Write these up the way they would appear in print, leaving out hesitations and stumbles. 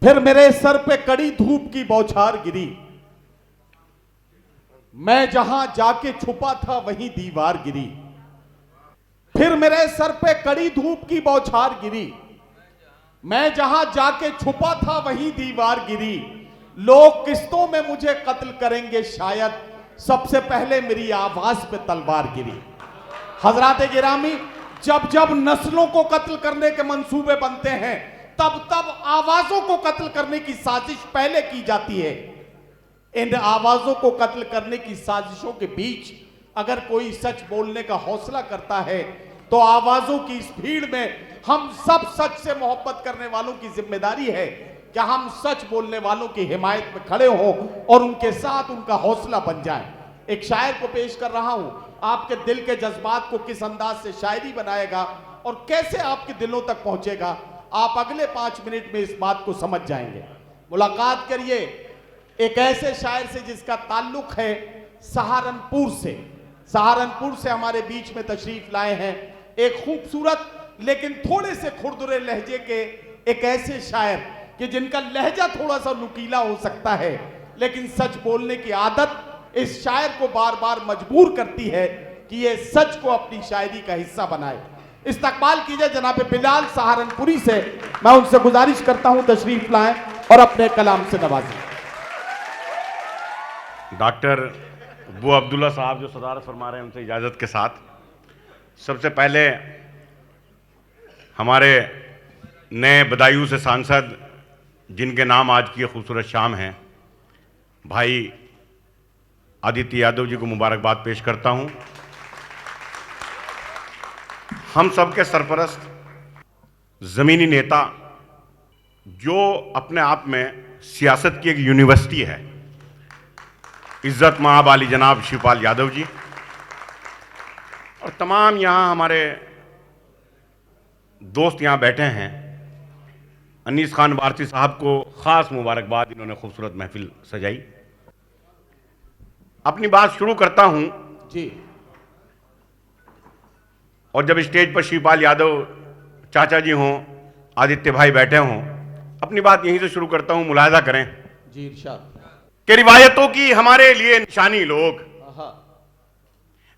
फिर मेरे सर पे कड़ी धूप की बौछार गिरी, मैं जहां जाके छुपा था वहीं दीवार गिरी। फिर मेरे सर पे कड़ी धूप की बौछार गिरी, मैं जहां जाके छुपा था वहीं दीवार गिरी। लोग किस्तों में मुझे कत्ल करेंगे शायद, सबसे पहले मेरी आवाज पे तलवार गिरी। हजरात गिरामी, जब जब नस्लों को कत्ल करने के मंसूबे बनते हैं, तब तब आवाजों को कत्ल करने की साजिश पहले की जाती है। इन आवाजों को कत्ल करने की साजिशों के बीच अगर कोई सच बोलने का हौसला करता है, तो आवाजों की इस भीड़ में हम सब सच से मोहब्बत करने वालों की जिम्मेदारी है कि हम सच बोलने वालों की हिमायत में खड़े हों और उनके साथ उनका हौसला बन जाए। एक शायर को पेश कर रहा हूं, आपके दिल के जज्बात को किस अंदाज से शायरी बनाएगा और कैसे आपके दिलों तक पहुंचेगा, आप अगले 5 मिनट में इस बात को समझ जाएंगे। मुलाकात करिए एक ऐसे शायर से जिसका ताल्लुक है सहारनपुर से। सहारनपुर से हमारे बीच में तशरीफ लाए हैं एक खूबसूरत लेकिन थोड़े से खुरदुरे लहजे के एक ऐसे शायर कि जिनका लहजा थोड़ा सा नुकीला हो सकता है, लेकिन सच बोलने की आदत इस शायर को बार बार मजबूर करती है कि ये सच को अपनी शायरी का हिस्सा बनाए। इस्तकबाल कीजिए जनाब बिलाल सहारनपुरी से। मैं उनसे गुजारिश करता हूं तशरीफ लाएं और अपने कलाम से नवाजें। डॉक्टर अबू अब्दुल्ला साहब जो सदारत फरमा रहे हैं, उनसे इजाज़त के साथ सबसे पहले हमारे नए बदायूं से सांसद जिनके नाम आज की खूबसूरत शाम है, भाई आदित्य यादव जी को मुबारकबाद पेश करता हूं। हम सबके सरपरस्त ज़मीनी नेता, जो अपने आप में सियासत की एक यूनिवर्सिटी है, इज़्ज़त माब आली जनाब शिवपाल यादव जी, और तमाम यहाँ हमारे दोस्त यहाँ बैठे हैं। अनीस खान भारती साहब को ख़ास मुबारकबाद, इन्होंने खूबसूरत महफिल सजाई। अपनी बात शुरू करता हूँ जी। और जब स्टेज पर शिवपाल यादव चाचा जी हों, आदित्य भाई बैठे हों, अपनी बात यहीं से शुरू करता हूँ। मुलाहिजा करें जी इरशाद कि रिवायतों की हमारे लिए निशानी लोग,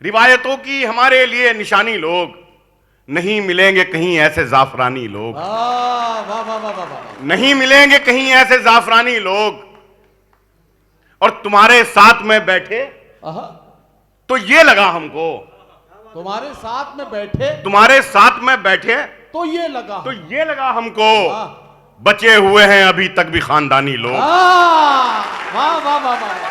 रिवायतों की हमारे लिए निशानी लोग, नहीं मिलेंगे कहीं ऐसे जाफरानी लोग। नहीं मिलेंगे कहीं ऐसे जाफरानी लोग, और तुम्हारे साथ में बैठे तो ये लगा हमको, तुम्हारे साथ में बैठे, तुम्हारे साथ में बैठे तो ये लगा हमको, बचे हुए हैं अभी तक भी खानदानी लोग। वाह वाह वाह वाह,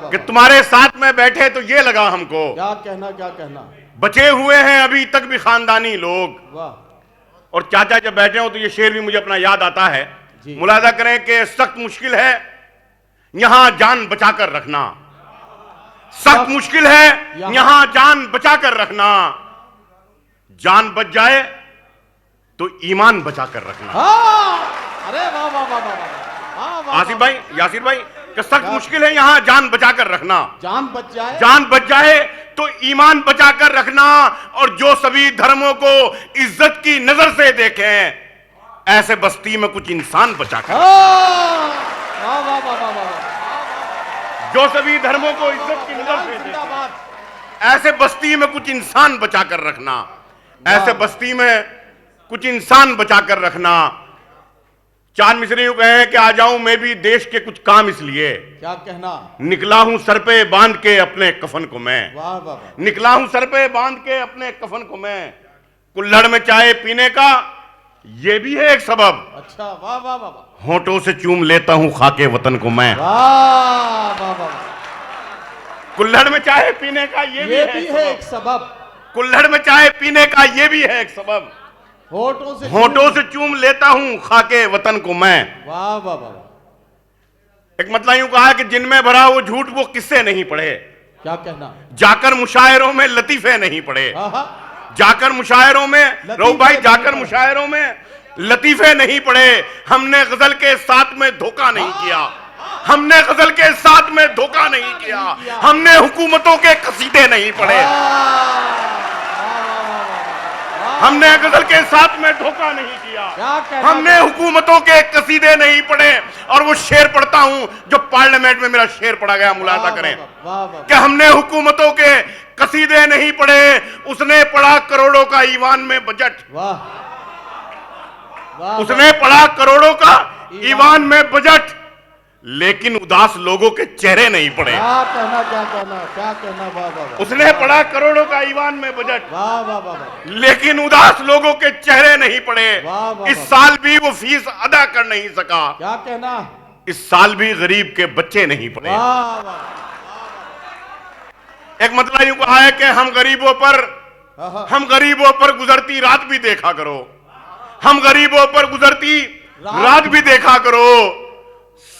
कि तुम्हारे साथ में बैठे तो ये लगा हमको, क्या कहना, बचे हुए हैं अभी तक भी खानदानी लोग। वाह। और चाचा जब बैठे हो तो ये शेर भी मुझे अपना याद आता है। मुलाजा करें कि सख्त मुश्किल है यहां जान बचाकर रखना, सख्त मुश्किल है यहां जान बचाकर रखना, जान बच जाए तो ईमान बचाकर रखना। अरे वाह वाह वाह वाह, आसिफ भाई, यासिर भाई, कि सख्त मुश्किल है यहां जान बचाकर रखना, जान बच जाए तो ईमान बचाकर रखना, और जो सभी धर्मों को इज्जत की नजर से देखें, ऐसे बस्ती में कुछ इंसान बचाकर, जो सभी धर्मों को इज्जत की नजर से देखें, ऐसे बस्ती में कुछ इंसान बचाकर रखना, ऐसे बस्ती में कुछ इंसान बचाकर रखना। चांद मिसरी यूं कहे कि आ जाऊं मैं भी देश के कुछ काम, इसलिए क्या कहना, निकला हूं सर पे बांध के अपने कफन को मैं। वाह वाह, निकला हूं सर पे बांध के अपने कफन को मैं, कुल्हड़ में चाय पीने का ये भी है एक सबब। अच्छा, वाह वाह वाह, होंठों से चूम लेता हूं खाके वतन को मैं। वाह वाह वाह, कुल्हड़ में चाय पीने का ये भी है एक सबब, कुल्हड़ में चाय पीने का ये भी है एक सबब, होंठों से चूम लेता हूं खाके वतन को मैं। वाह वाह वाह। एक मतलब यूं कहा कि जिनमें भरा वो झूठ वो किस्से नहीं पढ़े, क्या कहना, जाकर मुशायरों में लतीफे नहीं पढ़े, जाकर मुशायरों में, रो भाई, जाकर मुशायरों में लतीफे नहीं पढ़े। हमने गजल के साथ में धोखा नहीं किया, हमने गजल के साथ में धोखा नहीं किया, हमने हुकूमतों के कसीदे नहीं पढ़े। हमने गजल के साथ में धोखा नहीं किया, क्या कहना, हमने हुकूमतों के कसीदे नहीं पढ़े। और वो शेर पढ़ता हूं जो पार्लियामेंट में मेरा शेर पढ़ा गया, मुलाजा करें कि हमने हुकूमतों के कसीदे नहीं पढ़े, उसने पढ़ा करोड़ों का ईवान में बजट। उसने पढ़ा करोड़ों का ईवान में बजट, लेकिन उदास लोगों के चेहरे नहीं पड़े। क्या कहना, क्या कहना, क्या कहना, वाह वाह वाह। उसने पढ़ा करोड़ों का ईवान में बजट, वाह वाह वाह, लेकिन उदास लोगों के चेहरे नहीं पड़े। वाह वाह, इस साल भी वो फीस अदा कर नहीं सका। क्या कहना, इस साल भी गरीब के बच्चे नहीं पड़े। वाह वाह। एक मतलब यूं कहा है कि हम गरीबों पर गुजरती रात भी देखा करो, हम गरीबों पर गुजरती रात भी देखा करो।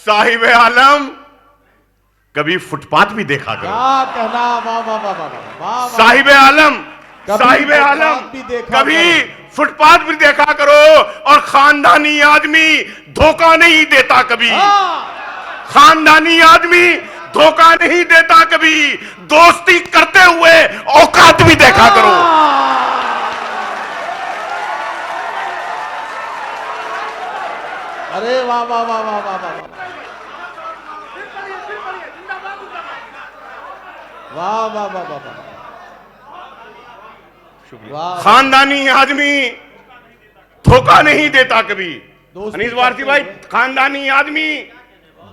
साहिब आलम कभी फुटपाथ भी देखा करो। क्या कहना, वाह वाह वाह वाह। साहिब आलम कभी फुटपाथ भी देखा करो। और खानदानी आदमी धोखा नहीं देता कभी, खानदानी आदमी धोखा नहीं देता कभी। दोस्ती करते हुए औकात भी देखा करो। अरे वाह वाह वाह वाह वाह वाह वाह वाह वाह वाह वाह। खानदानी आदमी धोखा नहीं देता कभी। अनीस वारसी भाई, खानदानी आदमी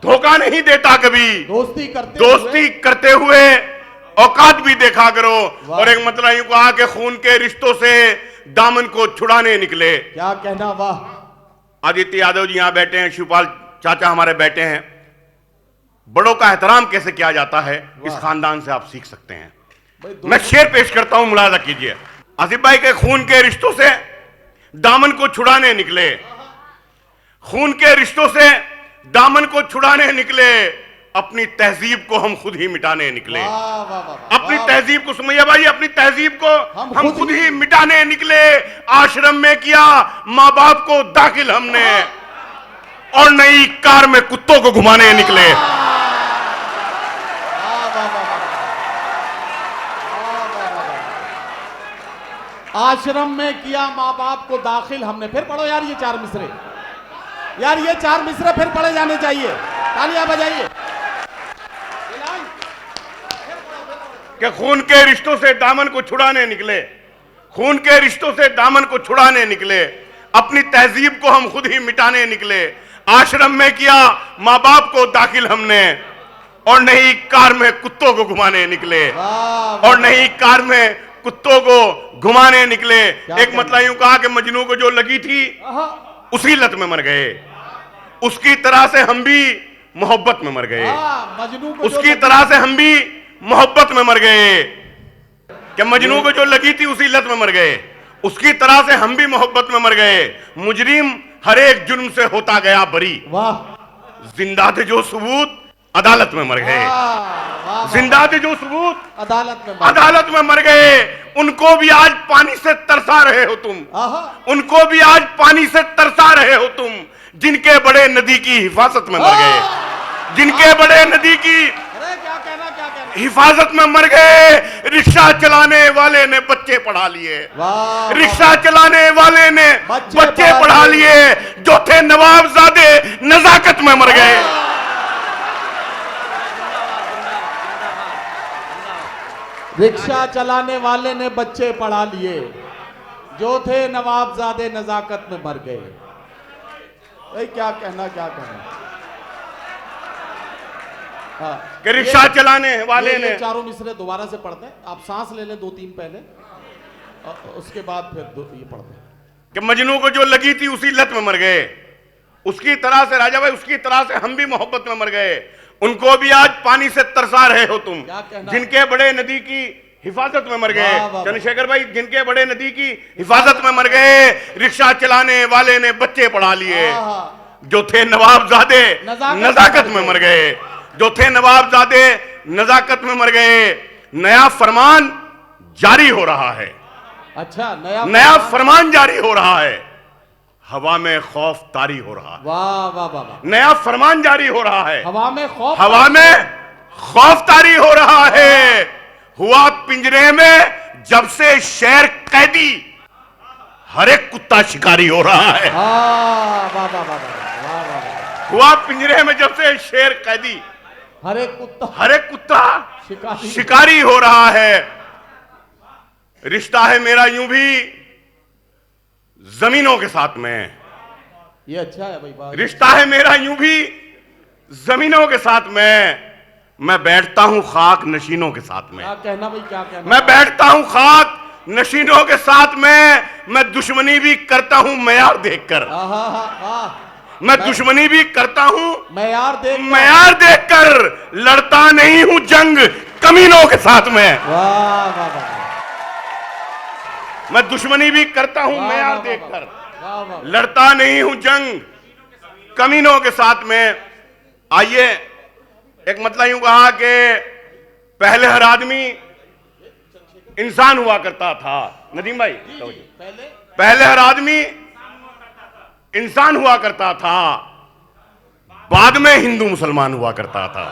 धोखा नहीं देता कभी। दोस्ती करते हुए औकात भी देखा करो। और एक मतलब यूं कहा कि खून के रिश्तों से दामन को छुड़ाने निकले। क्या कहना, वाह। आदित्य यादव जी यहां बैठे हैं, शिवपाल चाचा हमारे बैठे हैं। बड़ों का एहतराम कैसे किया जाता है, इस खानदान से आप सीख सकते हैं। मैं शेर पेश करता हूं, मुलाजा कीजिए। आसिफ भाई के खून के रिश्तों से दामन को छुड़ाने निकले, खून के रिश्तों से दामन को छुड़ाने निकले। अपनी तहजीब को हम खुद ही मिटाने निकले। अपनी तहजीब को, सुमैया भाई, अपनी तहजीब को हम खुद ही मिटाने निकले। आश्रम में किया माँ बाप को दाखिल हमने, और नई कार में कुत्तों को घुमाने निकले। आश्रम में किया माँ बाप को दाखिल हमने। फिर पढ़ो यार ये चार मिसरे, यार ये चार मिसरे फिर पढ़े जाने चाहिए। तालियां बजाइए। कि खून के रिश्तों से दामन को छुड़ाने निकले, खून के रिश्तों से दामन को छुड़ाने निकले। अपनी तहजीब को हम खुद ही मिटाने निकले। आश्रम में किया माँ बाप को दाखिल हमने, और नई कार में कुत्तों को घुमाने निकले। और नई कार में कुत्तों को घुमाने निकले। एक मतलब यूं कहा कि मजनू को जो लगी थी उसी लत में मर गए। उसकी तरह से हम भी मोहब्बत में मर गए। उसकी तरह से हम भी मोहब्बत में मर गए। कि मजनू को जो लगी थी उसी लत में मर गए। उसकी तरह से हम भी मोहब्बत में मर गए। मुजरिम हर एक जुर्म से होता गया बरी। जिंदा थे जो सबूत अदालत में मर गए। जिंदा थे जो सबूत अदालत में मर गए। उनको भी आज पानी से तरसा रहे हो तुम, उनको भी आज पानी से तरसा रहे हो तुम। जिनके बड़े नदी की हिफाजत में मर गए, जिनके बड़े नदी की हिफाजत में मर गए। रिक्शा चलाने वाले ने बच्चे पढ़ा लिए, रिक्शा चलाने वाले ने बच्चे पढ़ा लिए। जो थे नवाबजादे नजाकत में मर गए। रिक्शा चलाने वाले ने बच्चे पढ़ा लिए, जो थे नवाबजादे नजाकत में मर गए। क्या कहना, क्या कहना। कि रिक्शा चलाने वाले ने, चारों मिसरे दोबारा से पढ़ते हैं। आप सांस ले लें 2-3 पहले, उसके बाद फिर ये पढ़ते हैं। कि मजनू को जो लगी थी उसी लत में मर गए। उसकी तरह से राजा भाई, उसकी तरह से हम भी मोहब्बत में मर गए। उनको भी आज पानी से तरसा रहे हो तुम। जिनके बड़े नदी की हिफाजत में मर गए। चंद्रशेखर भाई, जिनके बड़े नदी की हिफाजत में मर गए। रिक्शा चलाने वाले ने बच्चे पढ़ा लिए। जो थे नवाबजादे नजाकत में मर गए, जो थे नवाबजादे नजाकत में मर गए। नया फरमान जारी हो रहा है। अच्छा, नया फरमान जारी हो रहा है। हवा में खौफ तारी हो रहा है। वाह वाह वाह। नया फरमान जारी हो रहा है। हवा में खौफ तारी हो रहा है। हुआ पिंजरे में जब से शेर कैदी, हर एक कुत्ता शिकारी हो रहा है। वाह वाह वाह वाह वाह वाह। हुआ पिंजरे में जब से शेर कैदी, हर एक कुत्ता शिकारी हो रहा है। रिश्ता है मेरा यूं भी जमीनों के साथ में, ये अच्छा है भाई। रिश्ता है मेरा यूं भी जमीनों के साथ में। मैं बैठता हूं खाक नशीनों के साथ में। क्या कहना भाई, क्या कहना? मैं बैठता हूं खाक नशीनों के साथ में। मैं दुश्मनी भी करता हूं मयार देखकर। मैं दुश्मनी भी करता हूं मयार देखकर। लड़ता नहीं हूं जंग कमीनों के साथ में। वाह वाह वाह। मैं दुश्मनी भी करता हूं मयार देखकर। लड़ता नहीं हूं जंग कमीनों के साथ में। आइए, एक मतलब यूं कहा कि पहले हर आदमी इंसान हुआ करता था। नदीम भाई, पहले हर आदमी इंसान हुआ करता था, बाद में हिंदू मुसलमान हुआ करता था।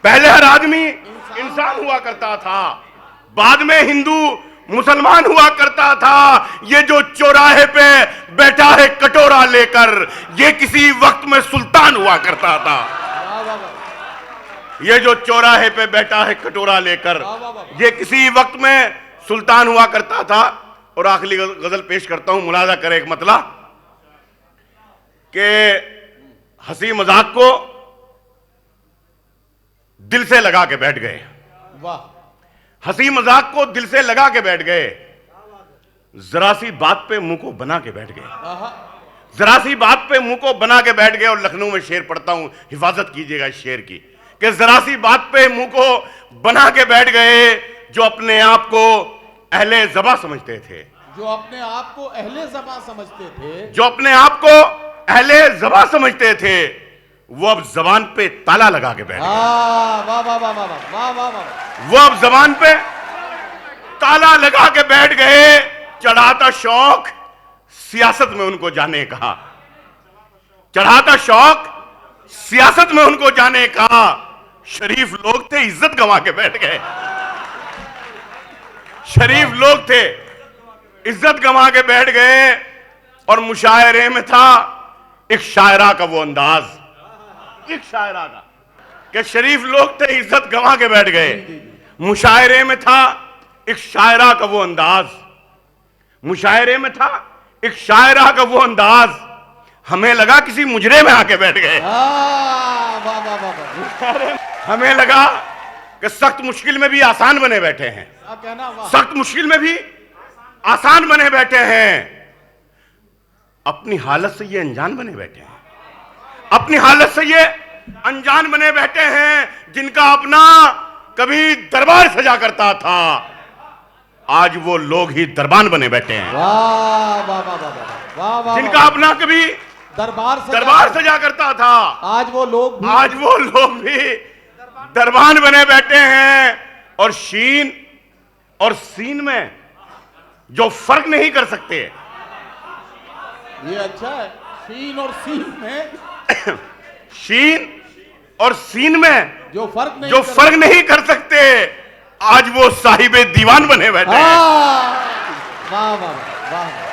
पहले हर आदमी इंसान हुआ करता था, बाद में हिंदू मुसलमान हुआ करता था। ये जो चौराहे पे बैठा है कटोरा लेकर, ये किसी वक्त में सुल्तान हुआ करता था। ये जो चौराहे पे बैठा है कटोरा लेकर, ये किसी वक्त में सुल्तान हुआ करता था। और आखिरी गजल पेश करता हूं, मुलाजा करें एक मतलब कि हंसी मजाक को दिल से लगा के बैठ गए। वाह। हंसी मजाक को दिल से लगा के बैठ गए, जरा सी बात पे मुंह को बना के बैठ गए। जरा सी बात पे मुंह को बना के बैठ गए। और लखनऊ में शेर पढ़ता हूं, हिफाजत कीजिएगा इस शेर की, कि जरा सी बात पे मुंह को बना के बैठ गए। जो अपने आप को अहले ज़बां समझते थे, जो अपने आप को अहले ज़बां समझते थे, जो अपने आप को अहले ज़बां समझते थे, वो अब जबान पे ताला लगा के बैठ गए। वाह वाह वाह वाह वाह वाह। वो अब जबान पे ताला लगा के बैठ गए। चढ़ाता शौक सियासत में उनको जाने का, चढ़ाता शौक सियासत में उनको जाने का। शरीफ लोग थे, इज्जत गंवा के बैठ गए। शरीफ लोग थे, इज्जत गंवा के बैठ गए। और मुशायरे में था एक शायरा का वो अंदाज, एक शायरा का, कि शरीफ लोग थे, इज्जत गंवा के बैठ गए। मुशायरे में था एक शायरा का वो अंदाज, मुशायरे में था एक शायरा का वो अंदाज। हमें लगा किसी मुजरे में आके बैठ गए। हमें लगा कि सख्त मुश्किल में भी आसान बने बैठे हैं, सख्त मुश्किल में भी आसान बने बैठे हैं। अपनी हालत से ये अनजान बने बैठे हैं, अपनी हालत से ये अनजान बने बैठे हैं। जिनका अपना कभी दरबार सजा करता था, आज वो लोग ही दरबान बने बैठे हैं। वाह वाह वाह वाह वाह। जिनका अपना कभी दरबार सजा करता था, आज वो लोग भी दरबान बने बैठे हैं। और शीन और सीन में जो फर्क नहीं कर सकते, ये अच्छा है। शीन और सीन में शीन और सीन में जो फर्क नहीं कर सकते, आज वो साहिबे दीवान बने बैठे हैं। वाह वाह वाह।